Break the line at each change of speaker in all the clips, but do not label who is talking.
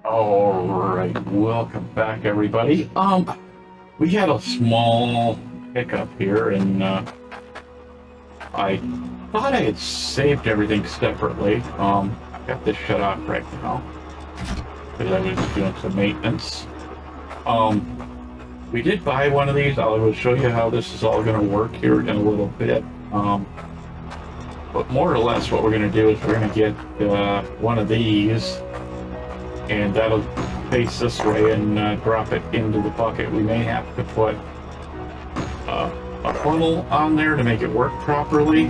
All right, welcome back, everybody. We had a small hiccup here, and I thought I had saved everything separately. Got this shut off right now because I was doing some maintenance. We did buy one of these. I will show you how this is all going to work here in a little bit. But more or less, what we're going to do is we're going to get one of these, and that'll face this way and drop it into the bucket. We may have to put a funnel on there to make it work properly,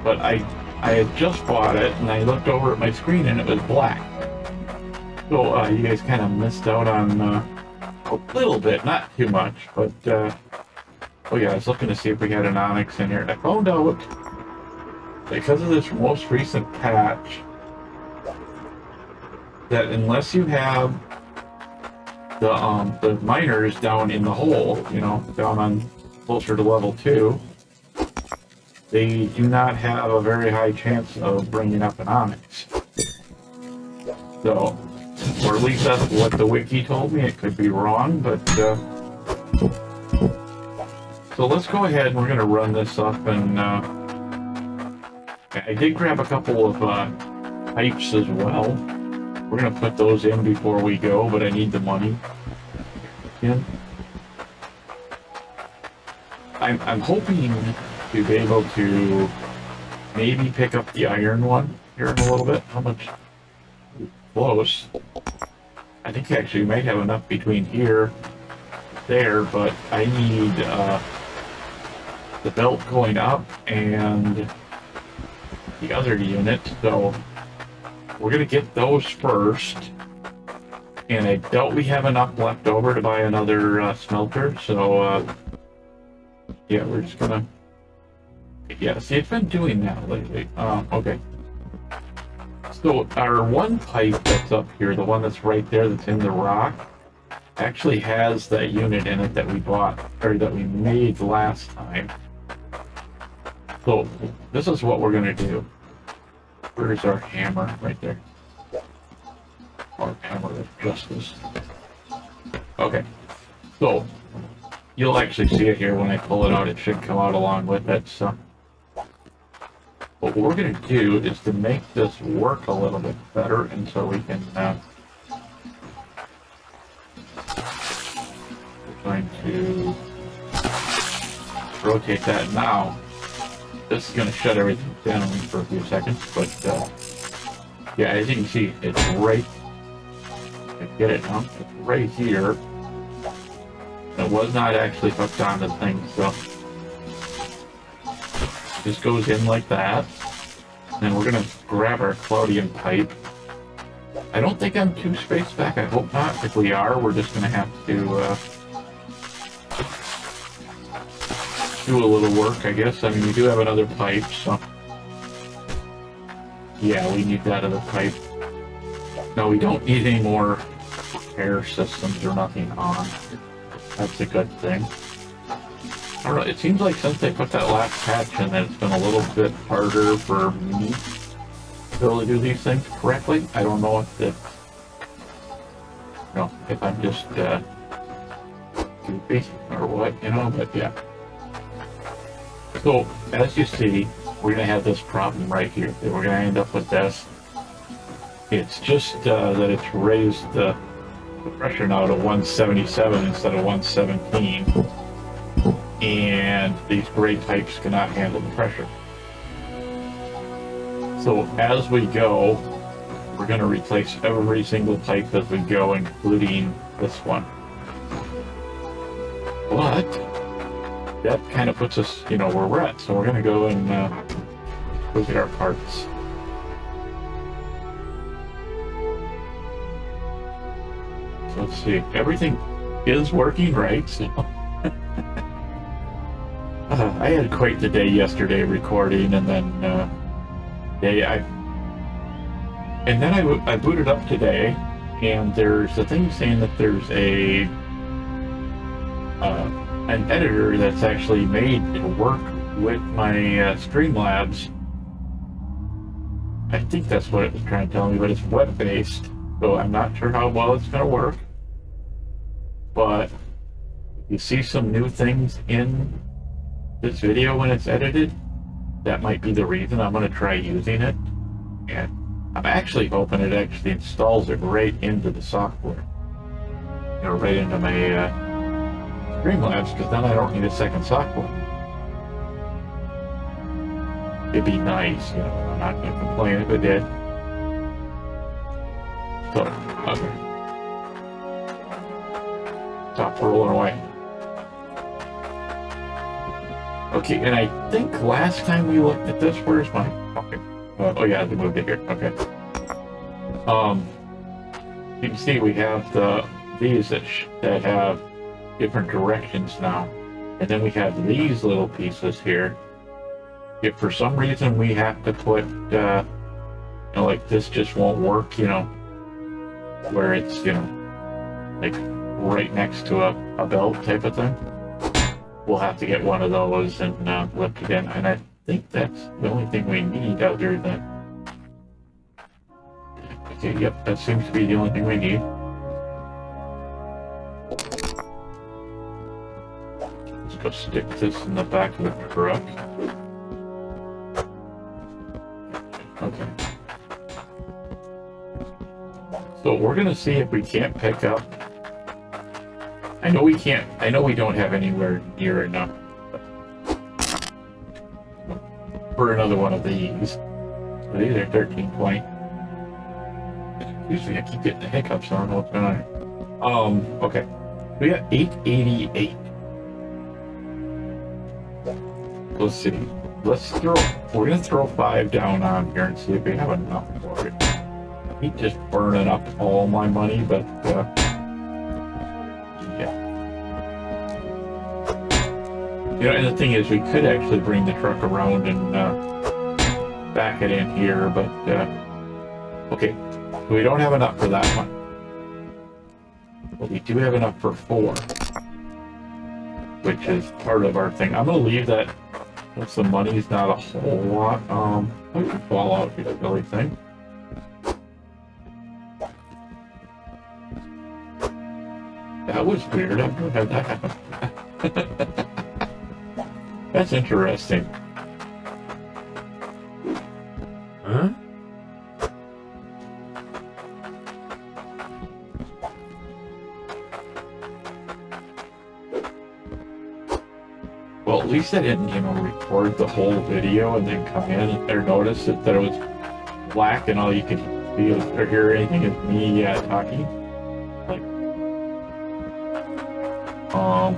but I had just bought it and I looked over at my screen and it was black. So you guys kind of missed out on a little bit, not too much, but oh yeah, I was looking to see if we had an onyx in here. I found out because of this most recent patch that unless you have the miners down in the hole, you know, down on closer to level 2, they do not have a very high chance of bringing up an onyx. So, or at least that's what the wiki told me. It could be wrong, but so let's go ahead and we're going to run this up. And I did grab a couple of pipes as well. We're going to put those in before we go, but I need the money in. I'm hoping to be able to maybe pick up the iron one here in a little bit. How much? Close. I think actually we might have enough between here, there, but I need the belt going up and the other unit, so we're going to get those first, and I doubt we have enough left over to buy another smelter, so yeah, we're just going to, yeah, see, it's been doing that lately. Okay. So our one pipe that's up here, the one that's right there that's in the rock, actually has that unit in it that we bought, or that we made last time. So this is what we're going to do. Where's our hammer? Right there. Our hammer of justice. Okay. So you'll actually see it here when I pull it out. It should come out along with it. So what we're going to do is to make this work a little bit better, and so we can we're going to rotate that now. This is going to shut everything down for a few seconds, but yeah, as you can see, it's right, get it now, it's right here. It was not actually hooked on the thing, so this goes in like that. And we're going to grab our Cloudian pipe. I don't think I'm too spaced back, I hope not. If we are, we're just going to have to do a little work, I guess. I mean, we do have another pipe, so yeah, we need that other pipe. No, we don't need any more air systems or nothing on. That's a good thing. I don't know, it seems like since they put that last patch in, that it's been a little bit harder for me to be able to do these things correctly. I don't know if it's, you know, if I'm just goofy or what, you know, but yeah. So, as you see, we're going to have this problem right here. We're going to end up with this. It's just that it's raised the pressure now to 177 instead of 117. And these gray pipes cannot handle the pressure. So, as we go, we're going to replace every single pipe as we go, including this one. But that kind of puts us, you know, where we're at. So we're going to go and look at our parts. So let's see. Everything is working right. So I had quite the day yesterday recording, and then I booted up today, and there's a thing saying that there's an editor that's actually made to work with my Streamlabs. I think that's what it was trying to tell me, but it's web-based. So I'm not sure how well it's going to work. But if you see some new things in this video when it's edited, that might be the reason. I'm going to try using it. And I'm actually hoping it actually installs it right into the software. You know, right into my Streamlabs, because then I don't need a second software. It'd be nice, you know, I'm not going to complain if it did. So, okay. Stop rolling away. Okay, and I think last time we looked at this, where's my fucking... oh yeah, they moved it here, okay. You can see we have these that have different directions now. And then we have these little pieces here. If for some reason we have to put, you know, like this just won't work, you know, where it's, you know, like right next to a belt type of thing, we'll have to get one of those and lift it in. And I think that's the only thing we need other than... Okay, yep, that seems to be the only thing we need. Let's go stick this in the back of the truck. Okay. So we're gonna see if we can't pick up... I know we can't, I know we don't have anywhere near enough for another one of these. So these are 1320. Usually I keep getting the hiccups, I don't know what's going on. Okay. We got 888. Let's see. We're gonna throw 5 down on here and see if we have enough for it. I hate just burning up all my money, but yeah. You know, and the thing is, we could actually bring the truck around and back it in here, but okay. So we don't have enough for that one. But we do have enough for 4, which is part of our thing. I'm gonna leave that. Since the money's not a whole lot, I can fall out if you really think. That was weird. I've never had that happen. That's interesting. Huh? Well, at least I didn't, you know, record the whole video and then come in or notice that it was black and all you could see or hear anything is me talking. Like,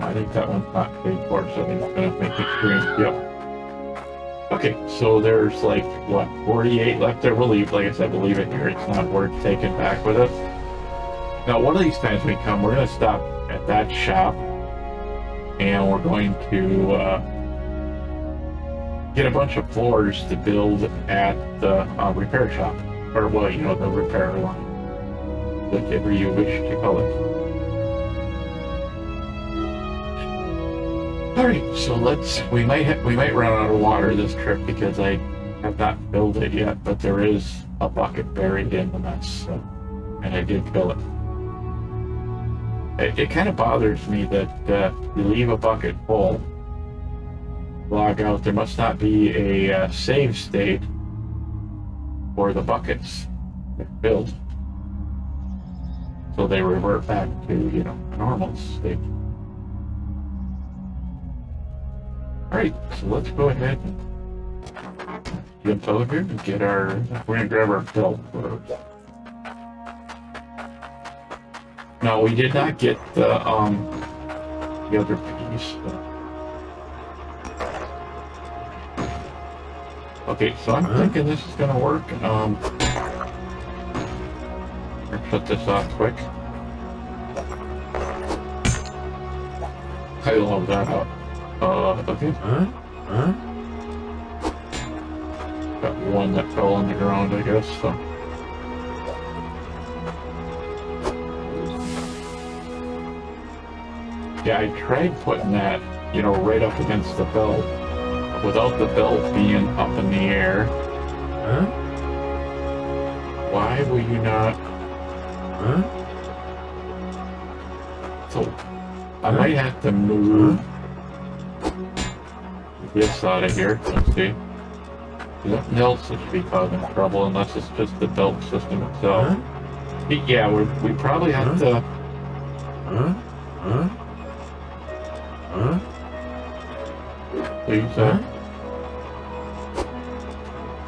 I think that one's not paid for, so I think it's gonna make it green. Yep. Okay, so there's like what, 48 left there. We'll leave, like I said, we'll leave it here. It's not worth taking back with us. Now, one of these times we come, we're gonna stop at that shop. And we're going to get a bunch of floors to build at the repair shop. Or, well, you know, the repair line. Whatever you wish to call it. Alright, so we might run out of water this trip because I have not filled it yet, but there is a bucket buried in the mess, so, and I did fill it. It kind of bothers me that you leave a bucket full, log out. There must not be a save state for the buckets filled, so they revert back to, you know, a normal state. All right, so let's go ahead and jump over here and get our. We're gonna grab our belt first. No, we did not get the other piece. Okay, so I'm thinking this is gonna work. Shut this off quick. I love that out. Okay. Got one that fell on the ground, I guess. So. Yeah, I tried putting that, you know, right up against the belt, without the belt being up in the air. Huh? Why will you not? So I might have to move this out of here. Let's see. Nothing else should be causing trouble unless it's just the belt system itself. Yeah, we probably have to. Please,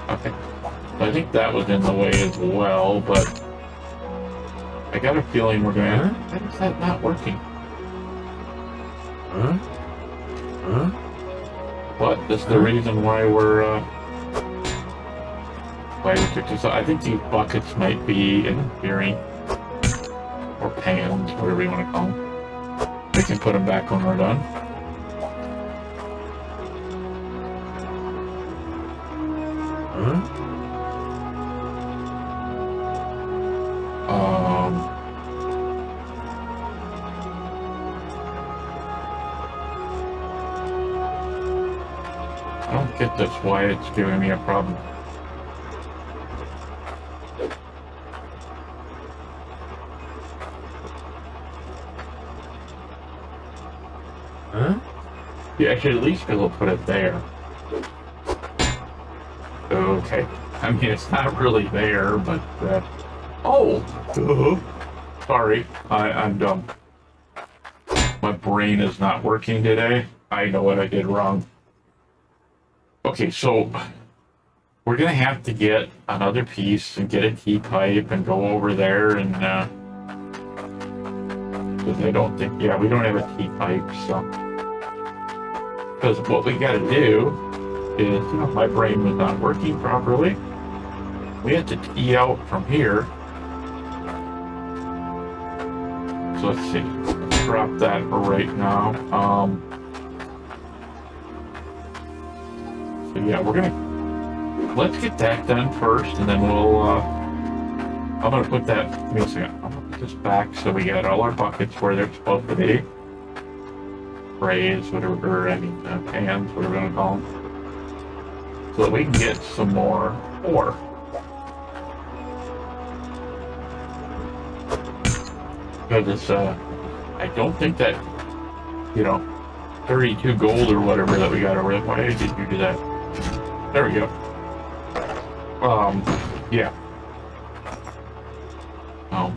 okay. I think that was in the way as well, but I got a feeling we're gonna. Why is that not working? But this is the reason why we're why we took this out. I think these buckets might be interfering, or pans, whatever you want to call them. We can put them back when we're done. I don't get this, why it's giving me a problem. Yeah, I should at least be able to put it there. Okay. I mean, it's not really there, but, oh! Sorry, I'm dumb. My brain is not working today. I know what I did wrong. Okay, so we're gonna have to get another piece and get a T-pipe and go over there and, because I don't think, yeah, we don't have a T-pipe, so. Because what we gotta do is, you know, my brain was not working properly. We had to tee out from here. So let's see, let's drop that for right now. So yeah, let's get that done first, and then we'll, I'm gonna put that, give me a second, I'm gonna put this back so we got all our buckets where they're supposed to be. Trays, whatever, I mean, pans, whatever we're gonna call them. So that we can get some more ore. Because it's, I don't think that, you know, 32 gold or whatever that we got over there. Why did you do that? There we go. Yeah.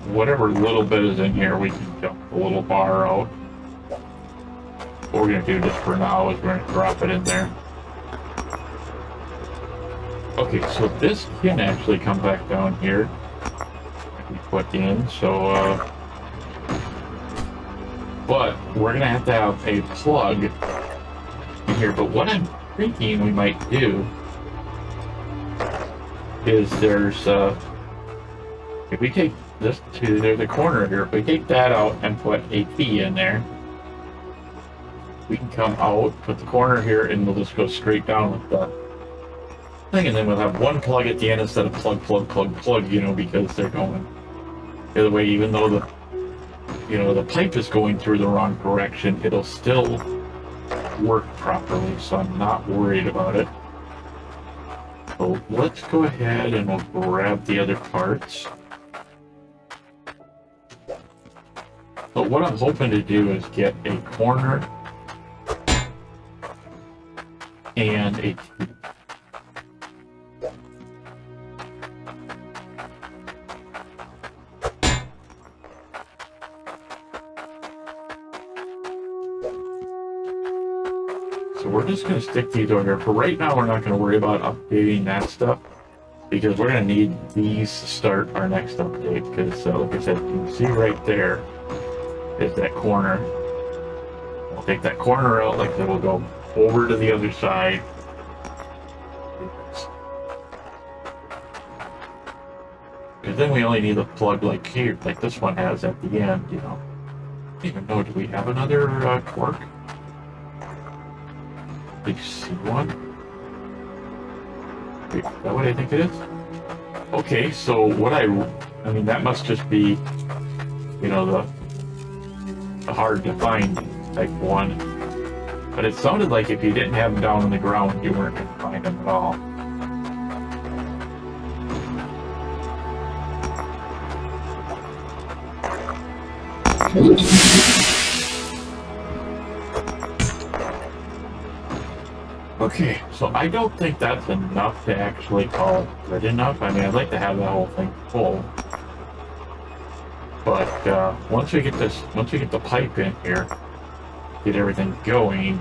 Whatever little bit is in here, we can dump a little bar out. What we're gonna do just for now is we're gonna drop it in there. Okay, so this can actually come back down here. We put in, so, but we're gonna have to have a plug in here. But what I'm thinking we might do is there's, if we take this to, there's a corner here, if we take that out and put a T in there, we can come out, put the corner here, and we'll just go straight down with the thing, and then we'll have one plug at the end instead of plug, plug, plug, plug, you know, because they're going the other way. Even though the, you know, the pipe is going through the wrong direction, it'll still work properly, so I'm not worried about it. So let's go ahead and we'll grab the other parts. So what I'm hoping to do is get a corner and a T. So we're just going to stick these over here. For right now, we're not going to worry about updating that stuff, because we're going to need these to start our next update. Because, like I said, you can see right there is that corner. We'll take that corner out, like that. We'll go over to the other side. Because then we only need a plug like here, like this one has at the end, you know. I don't even know, do we have another cork? Big C one? Wait, is that what I think it is? Okay, so what I mean, that must just be, you know, the hard to find type one. But it sounded like if you didn't have them down on the ground, you weren't going to find them at all. Okay, so I don't think that's enough to actually call it good enough. I mean, I'd like to have that whole thing full. But once we get the pipe in here, get everything going,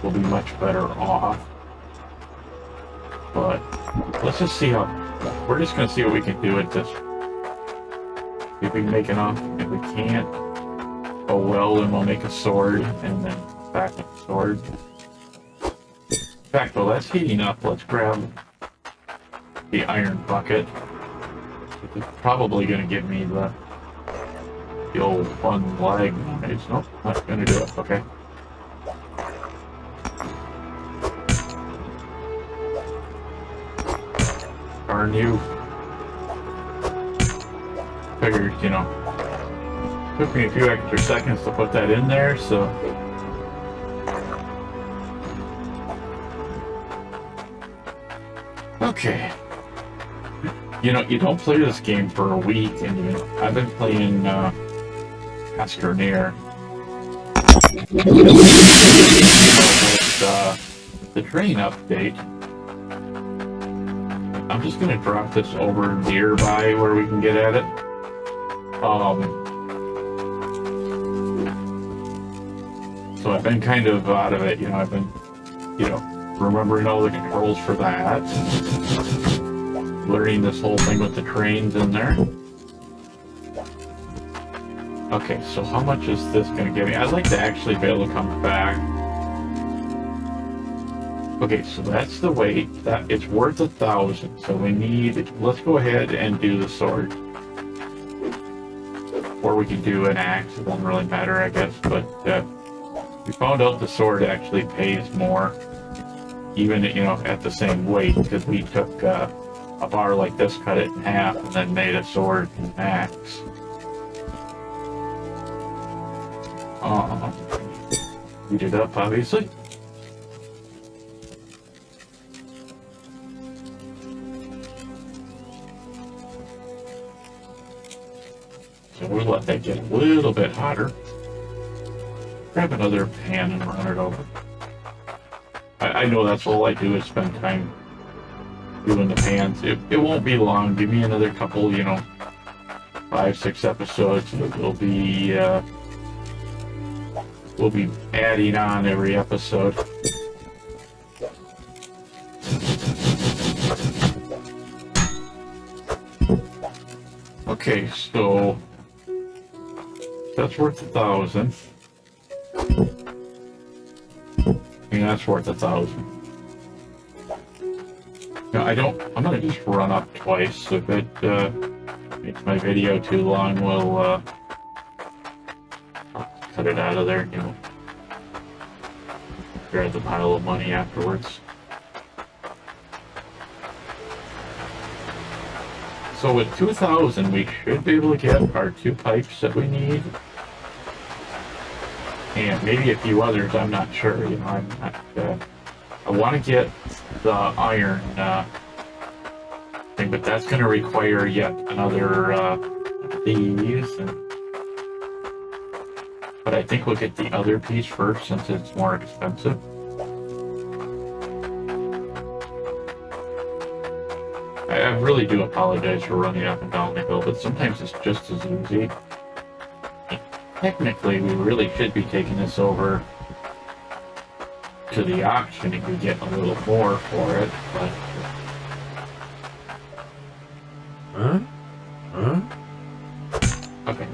we'll be much better off. But let's just see how. We're just gonna see what we can do with this. See if we can make enough. If we can't, oh well, then we'll make a sword and then back up the sword. In fact, while that's heating up, let's grab the iron bucket. It's probably gonna give me the old fun lag noise. Nope, not gonna do it. Okay. Darn you. Figured, you know, took me a few extra seconds to put that in there, so. Okay. You know, you don't play this game for a week, and you know, I've been playing Hydroneer. The train update. I'm just gonna drop this over nearby where we can get at it. So I've been kind of out of it, you know, I've been, you know, remembering all the controls for that. Learning this whole thing with the trains in there. Okay, so how much is this gonna give me? I'd like to actually be able to come back. Okay, so that's the weight. That it's worth 1,000. So we need. Let's go ahead and do the sword, or we can do an axe. It won't really matter, I guess. But we found out the sword actually pays more, even you know at the same weight, because we took a bar like this, cut it in half, and then made a sword and an axe. Heat it up, obviously. So we'll let that get a little bit hotter. Grab another pan and run it over. I know that's all I do is spend time doing the pans. It won't be long. Give me another couple, you know, 5-6 episodes. We'll be adding on every episode. Okay, so that's worth 1,000. And that's worth 1,000. No, I'm gonna just run up twice. If it makes my video too long, we'll cut it out of there, you know. Grab the pile of money afterwards. So with 2,000, we should be able to get our 2 pipes that we need. And maybe a few others, I'm not sure, you know, I'm not, I want to get the iron thing, but that's going to require yet another these. But I think we'll get the other piece first since it's more expensive. I really do apologize for running up and down the hill, but sometimes it's just as easy. Technically, we really should be taking this over to the auction and could get a little more for it, but... Okay.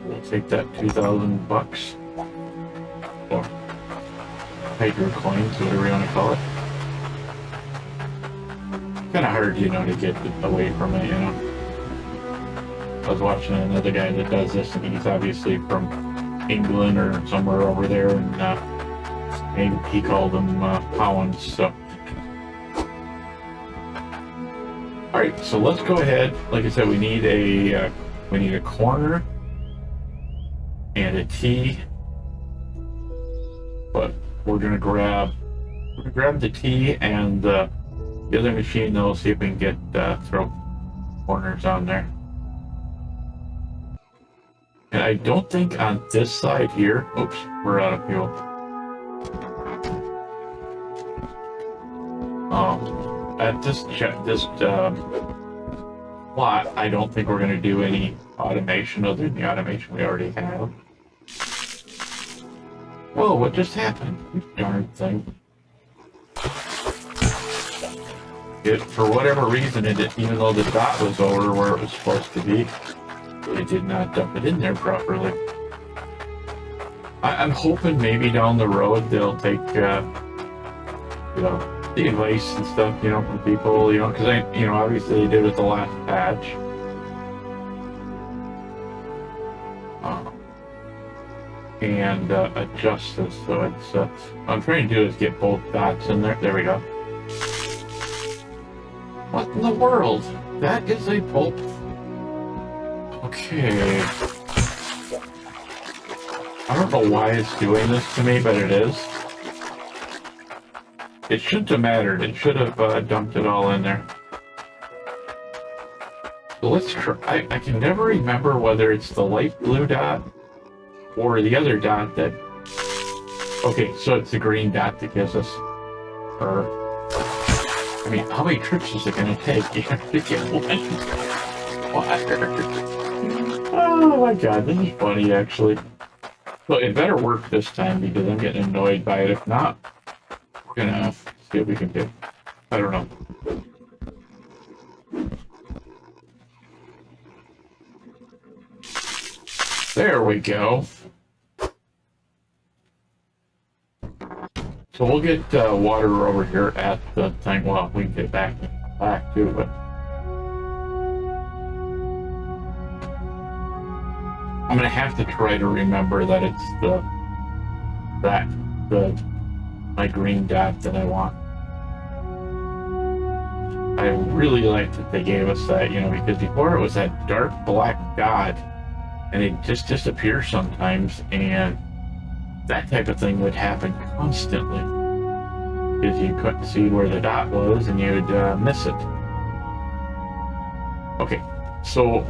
We'll take that 2,000 bucks. Or Hydro coins, whatever you want to call it. Kind of hard, you know, to get away from it, you know. I was watching another guy that does this, and he's obviously from England or somewhere over there, and maybe he called them pounds, so. Alright, so let's go ahead. Like I said, we need a corner and a T, but we're gonna grab the T and the other machine, though, see if we can get throw corners on there. And I don't think on this side here, oops, we're out of fuel. At this plot, I don't think we're going to do any automation other than the automation we already have. Whoa, what just happened? You darn thing. For whatever reason, even though the dot was over where it was supposed to be, it did not dump it in there properly. I'm hoping maybe down the road they'll take, you know, the advice and stuff, you know, from people, you know, because obviously they did with the last patch. And adjust this so it's, what I'm trying to do is get both dots in there. There we go. What in the world? That is a pulp. Okay. I don't know why it's doing this to me, but it is. It shouldn't have mattered. It should have dumped it all in there. So let's try. I can never remember whether it's the light blue dot or the other dot that... Okay, so it's the green dot that gives us... I mean, how many trips is it going to take to get one water? Oh my god, this is funny, actually. Well, it better work this time because I'm getting annoyed by it. If not, we're going to see what we can do. I don't know. There we go. So we'll get water over here at the thing. Well, we can get back too, but I'm gonna have to try to remember that it's my green dot that I want. I really like that they gave us that, you know, because before it was that dark black dot, and it just disappears sometimes, and that type of thing would happen constantly because you couldn't see where the dot was and you'd miss it. Okay, so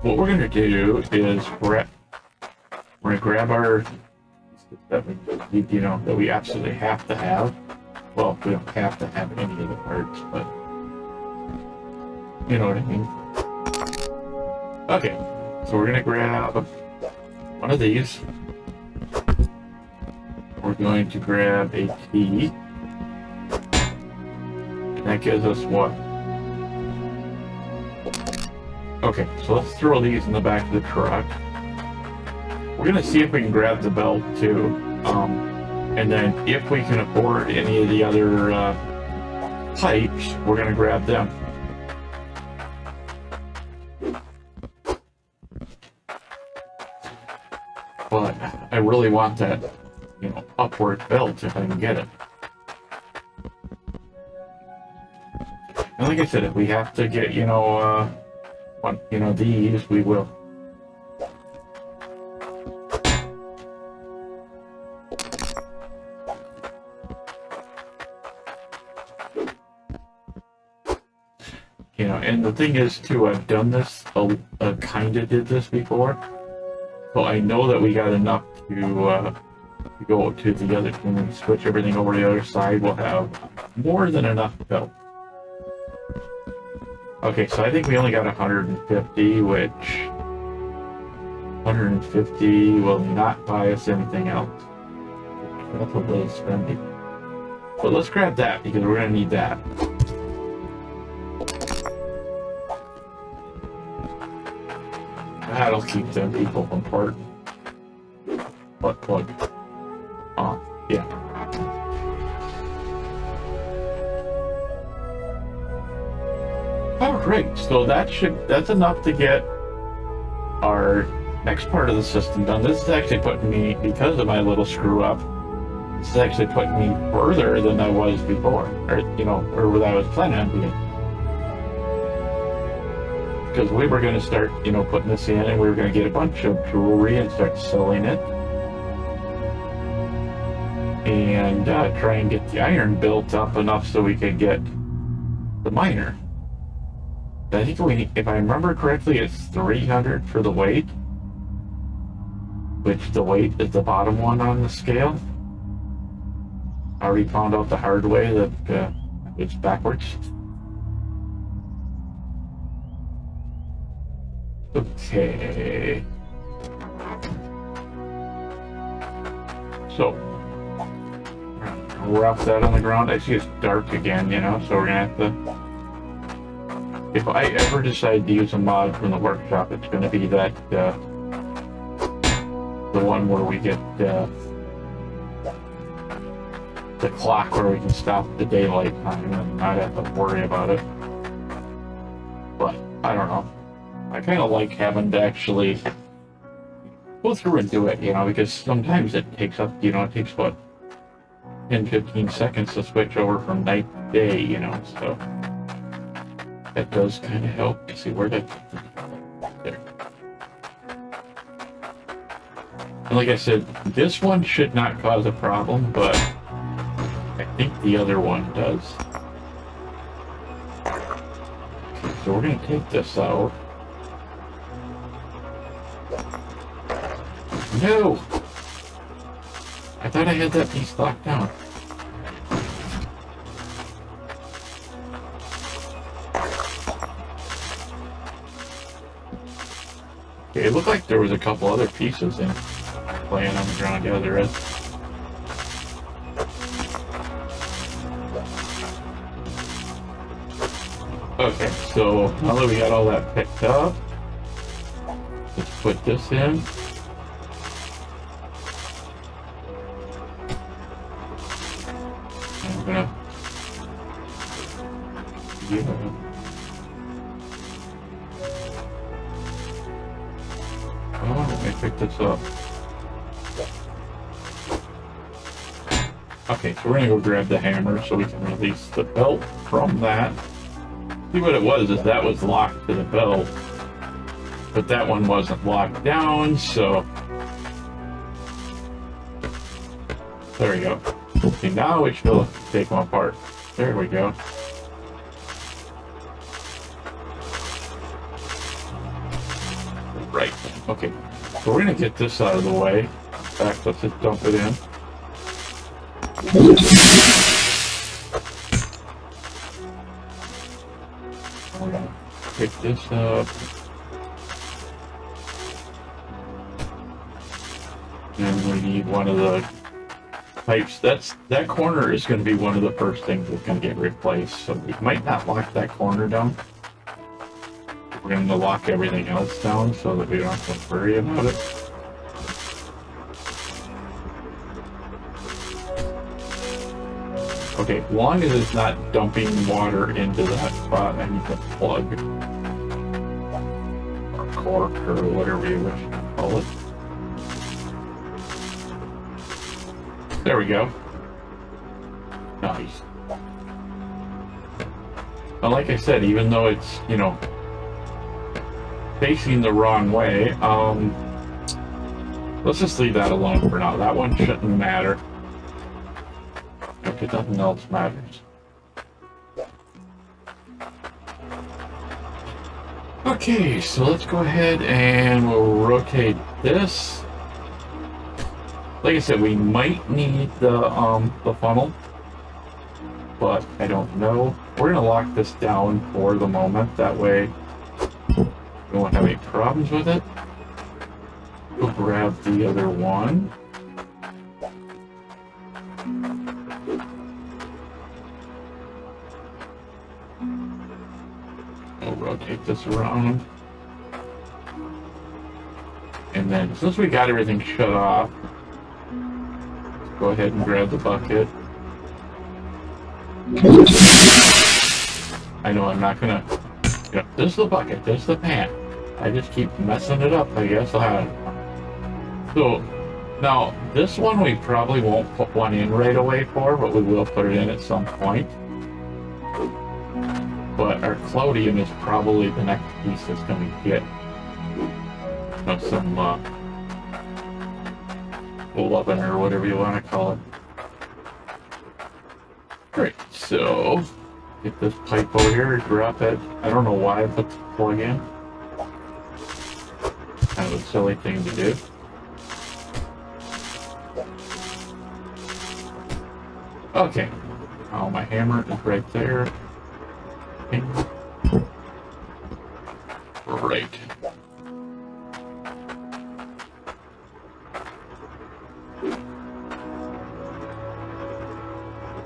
what we're going to do is we're going to grab our that we, you know, that we absolutely have to have. Well, we don't have to have any of the parts, but you know what I mean. Okay, so we're going to grab one of these. We're going to grab a key. And that gives us what? Okay, so let's throw these in the back of the truck. We're going to see if we can grab the belt too. And then if we can afford any of the other pipes, we're going to grab them. But I really want that, you know, upward belt if I can get it. And like I said, if we have to get, you know, these, we will. You know, and the thing is too, I've done this, kinda did this before. So I know that we got enough to go to the other, when we switch everything over to the other side, we'll have more than enough belt. Okay, so I think we only got 150, which 150 will not buy us anything else. That's a little spendy. But let's grab that because we're going to need that. That'll keep them people from parting. Butt plug. Yeah. Alright, so that's enough to get our next part of the system done. This is actually putting me, because of my little screw up, this is actually putting me further than I was before, or, you know, or what I was planning on being. Because we were going to start, you know, putting this in, and we were going to get a bunch of jewelry and start selling it. And try and get the iron built up enough so we could get the miner. I think if I remember correctly, it's 300 for the weight. which the weight is the bottom one on the scale. I already found out the hard way that it's backwards. Okay. So, rough that on the ground. I see it's dark again, you know, so we're gonna have to... If I ever decide to use a mod from the workshop, it's gonna be that, the one where we get, the clock where we can stop the daylight time and not have to worry about it. But, I don't know. I kind of like having to actually go through and do it, you know, because sometimes it takes up, you know, it takes what, 10-15 seconds to switch over from night to day, you know, so that does kind of help. Let's see, where did there? And like I said, this one should not cause a problem, but I think the other one does. Okay, so we're going to take this out. No! I thought I had that piece locked down. Okay, it looked like there was a couple other pieces in laying on the ground. Yeah, there is. Okay, so now that we got all that picked up, let's put this in. I'm gonna... Yeah. Oh, let me pick this up. Okay, so we're gonna go grab the hammer so we can release the belt from that. See, what it was is that was locked to the belt, but that one wasn't locked down, so there we go. See, now we should take them apart. There we go. Right. Okay. So we're gonna get this out of the way. In fact, let's just dump it in. We're gonna pick this up. And we need one of the pipes. That corner is going to be one of the first things that's going to get replaced. So we might not lock that corner down. We're going to lock everything else down so that we don't have to worry about it. Okay, as long as it's not dumping water into that spot, I need to plug or cork or whatever you wish to call it. There we go. Nice. Now, like I said, even though it's, you know, facing the wrong way, let's just leave that alone for now. That one shouldn't matter. Okay, nothing else matters. Okay, so let's go ahead and we'll rotate this. Like I said, we might need the funnel, but I don't know. We're gonna lock this down for the moment. That way, we won't have any problems with it. We'll grab the other one. We'll rotate this around. And then, since we got everything shut off, go ahead and grab the bucket. I know I'm not gonna... You know, this is the bucket, this is the pan. I just keep messing it up, I guess. So, now, this one we probably won't put one in right away for, but we will put it in at some point. But our collodion is probably the next piece that's gonna get, you know, some, loving or whatever you want to call it. Great, so get this pipe over here, drop it. I don't know why I put the plug in. Kind of a silly thing to do. Okay. Oh, my hammer is right there. Right.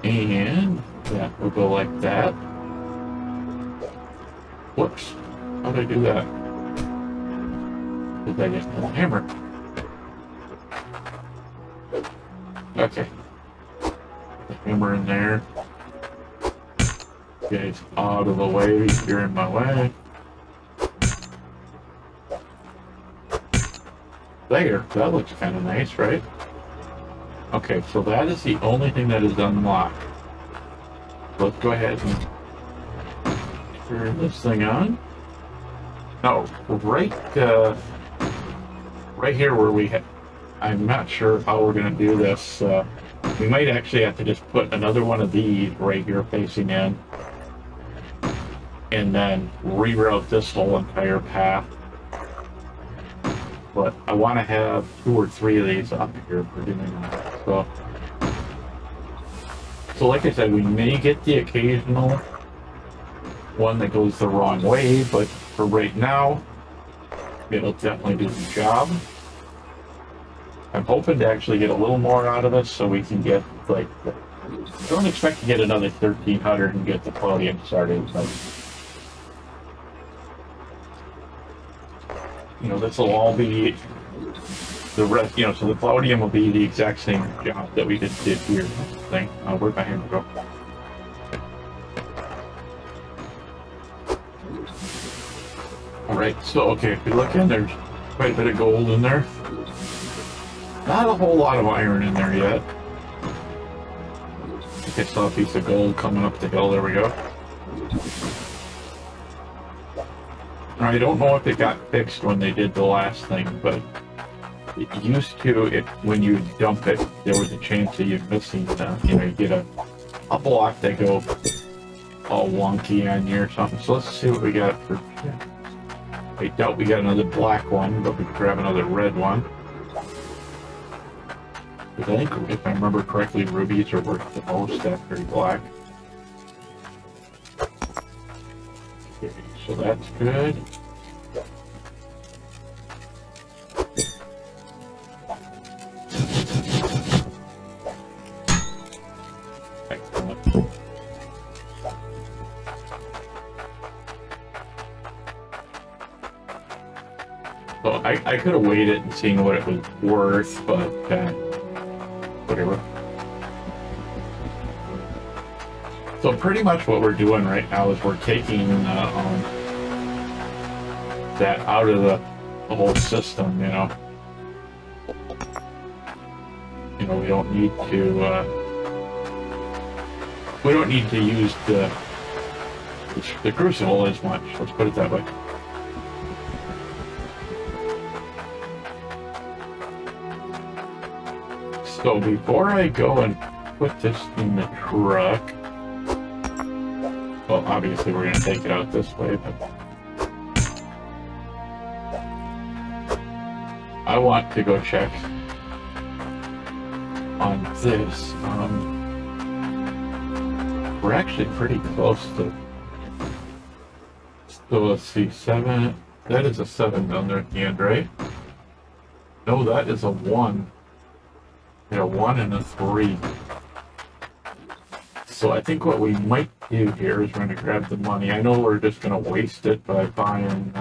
And yeah, we'll go like that. Whoops. How did I do that? Did I just have a hammer? Okay. The hammer in there. Okay, it's out of the way. You're in my way. There. That looks kind of nice, right? Okay, so that is the only thing that is unlocked. Let's go ahead and turn this thing on. No, right here where we have, I'm not sure how we're going to do this. We might actually have to just put another one of these right here facing in, and then reroute this whole entire path. But I want to have 2 or 3 of these up here for doing that. So like I said, we may get the occasional one that goes the wrong way, but for right now, it'll definitely do the job. I'm hoping to actually get a little more out of this so we can get, like, I don't expect to get another 1,300 and get the podium started, but, you know, this will all be the rest, you know, so the podium will be the exact same job that we just did here. Where'd my hammer go? Alright, so, okay, if you look in, there's quite a bit of gold in there. Not a whole lot of iron in there yet. I think I saw a piece of gold coming up the hill. There we go. I don't know if it got fixed when they did the last thing, but it used to, when you dump it, there was a chance that you're missing, you know, you get a block that go all wonky on you or something. So let's see what we got for... I doubt we got another black one, but we could grab another red one. Because I think, if I remember correctly, rubies are worth the most after black. Okay, so that's good. Excellent. So I could have waited and seen what it was worth, but whatever. So pretty much what we're doing right now is we're taking that out of the whole system, you know. You know, we don't need to use the crucible as much. Let's put it that way. So before I go and put this in the truck, well, obviously we're going to take it out this way, but I want to go check on this. We're actually pretty close to, so let's see, 7, that is a 7 down there at the end, right? No, that is a 1. A 1 and a 3. So I think what we might do here is we're going to grab the money. I know we're just going to waste it by buying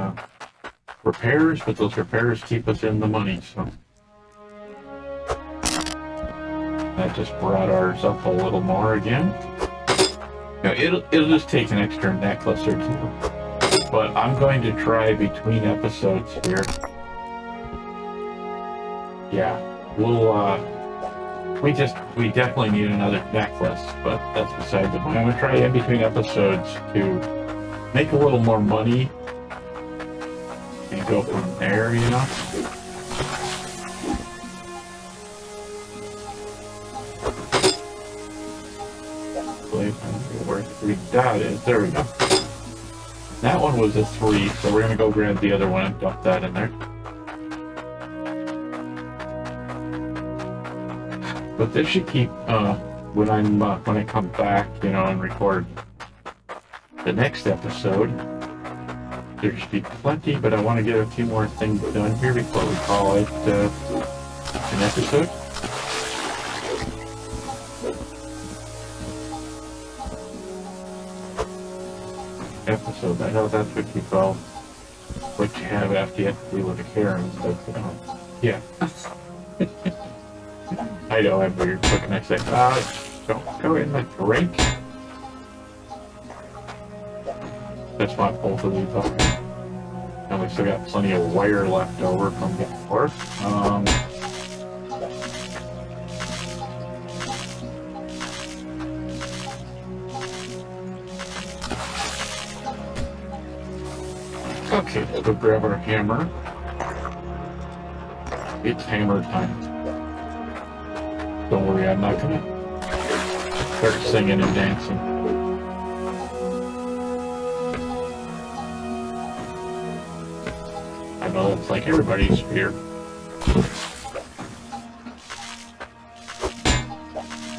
repairs, but those repairs keep us in the money, so. That just brought ours up a little more again. You know, it'll just take an extra necklace or 2. But I'm going to try between episodes here. Yeah, we'll we definitely need another necklace, but that's beside the point. I'm gonna try in between episodes to make a little more money and go from there, you know. Where 3 dot is, there we go. That one was a 3, so we're gonna go grab the other one and dump that in there. But this should keep when I come back, you know, and record the next episode, there should be plenty, but I want to get a few more things done here before we call it an episode. I know that's what you call what you have after you have to deal with the Karens, but yeah. I know I'm weird. What can I say? Don't go in the drink. Just want both of these up. And we still got plenty of wire left over from before. Okay, let's go grab our hammer. It's hammer time. Don't worry, I'm not gonna start singing and dancing. I know that's like everybody's fear.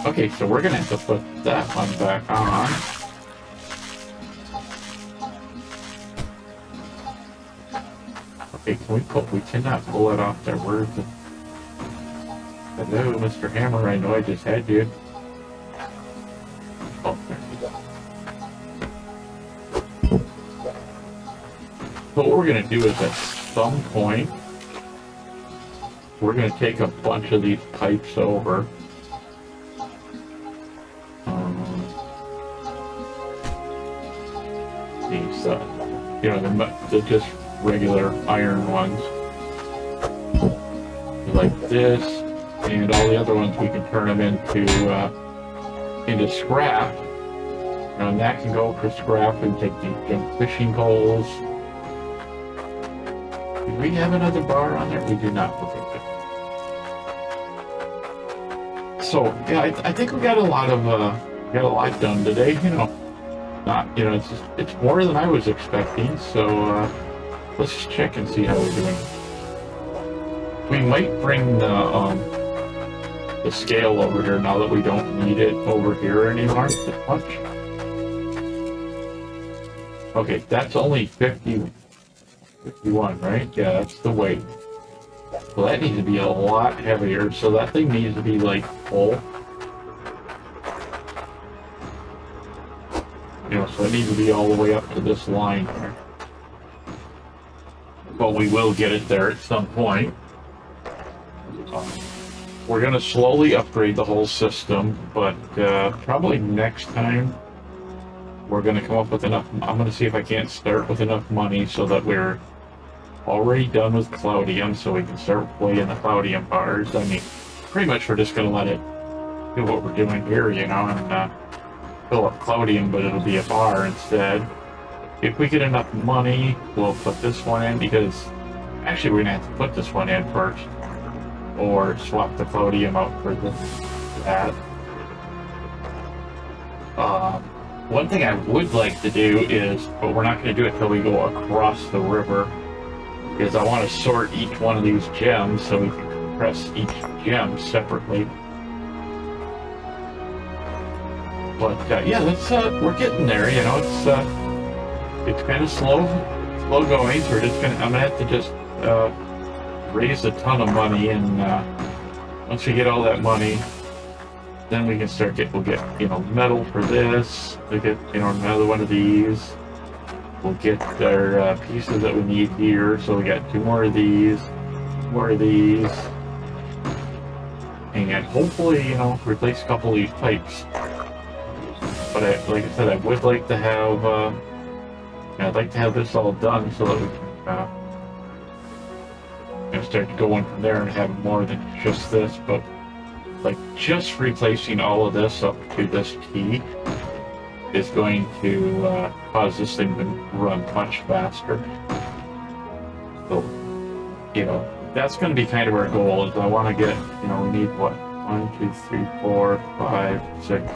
Okay, so we're gonna have to put that one back on. Okay, we cannot pull it off there. Where's the... Hello, Mr. Hammer, I know I just had you. Oh, there you go. So what we're gonna do is at some point, we're gonna take a bunch of these pipes over. These, you know, the just regular iron ones. Like this, and all the other ones we can turn them into scrap. And that can go for scrap. We take these junk fishing poles. Do we have another bar on there? We do not. So yeah, I think we got a lot done today. You know, it's more than I was expecting. So let's just check and see how we're doing. We might bring the scale over here now that we don't need it over here anymore that much. Okay, that's only 51, right? Yeah, that's the weight. So that needs to be a lot heavier. So that thing needs to be like full. You know, so it needs to be all the way up to this line here. But we will get it there at some point. We're going to slowly upgrade the whole system, but probably next time we're going to come up with enough. I'm going to see if I can't start with enough money so that we're already done with Cloudium, so we can start playing the Cloudium bars. I mean, pretty much we're just going to let it do what we're doing here, you know, and fill up Cloudium, but it'll be a bar instead. If we get enough money, we'll put this one in, because actually we're going to have to put this one in first, or swap the Cloudium out for that. One thing I would like to do is, but we're not going to do it till we go across the river, is I want to sort each one of these gems so we can compress each gem separately. But yeah, we're getting there. You know, it's kind of slow going. So I'm gonna have to just raise a ton of money, and once we get all that money, then we can we'll get, you know, metal for this. We'll get, you know, another one of these. We'll get our pieces that we need here. So we got 2 more of these, and hopefully, you know, replace a couple of these pipes. But like I said, I would like to have, I'd like to have this all done so that we can start going from there and have more than just this. But like just replacing all of this up to this key is going to cause this thing to run much faster. So, you know, that's going to be kind of our goal. Is I want to get, you know, we need what, 1, 2, 3, 4, 5, 6.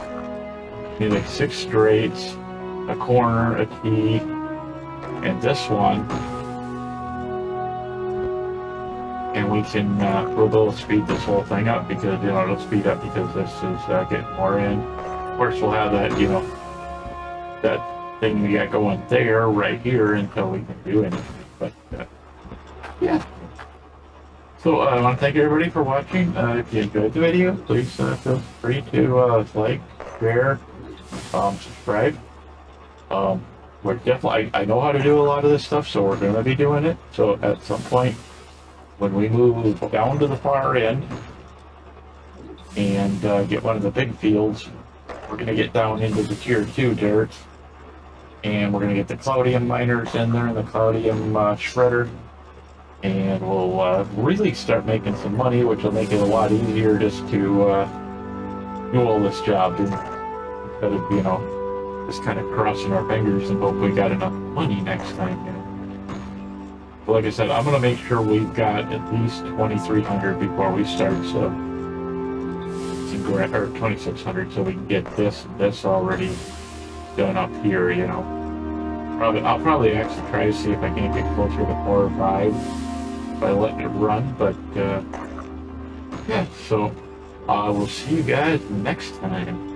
We need like 6 straights, a corner, a key, and this one. and we can we'll be able to speed this whole thing up because it'll speed up because this is getting more in. Of course, we'll have that that thing we got going there right here until we can do anything. But yeah. So I want to thank everybody for watching. If you enjoyed the video, please feel free to like, share, subscribe. We're definitely, I know how to do a lot of this stuff, so we're going to be doing it. So at some point, when we move down to the far end and get one of the big fields, we're going to get down into the tier 2 dirt, and we're going to get the Cloudium miners in there and the Cloudium shredder, and we'll really start making some money, which will make it a lot easier just to do all this job instead of, just kind of crossing our fingers and hope we got enough money next time. But like I said, I'm going to make sure we've got at least 2,300 before we start, so or 2,600, so we can get this already done up here. I'll probably actually try to see if I can get closer to 4 or 5 by letting it run. But yeah, so I will see you guys next time.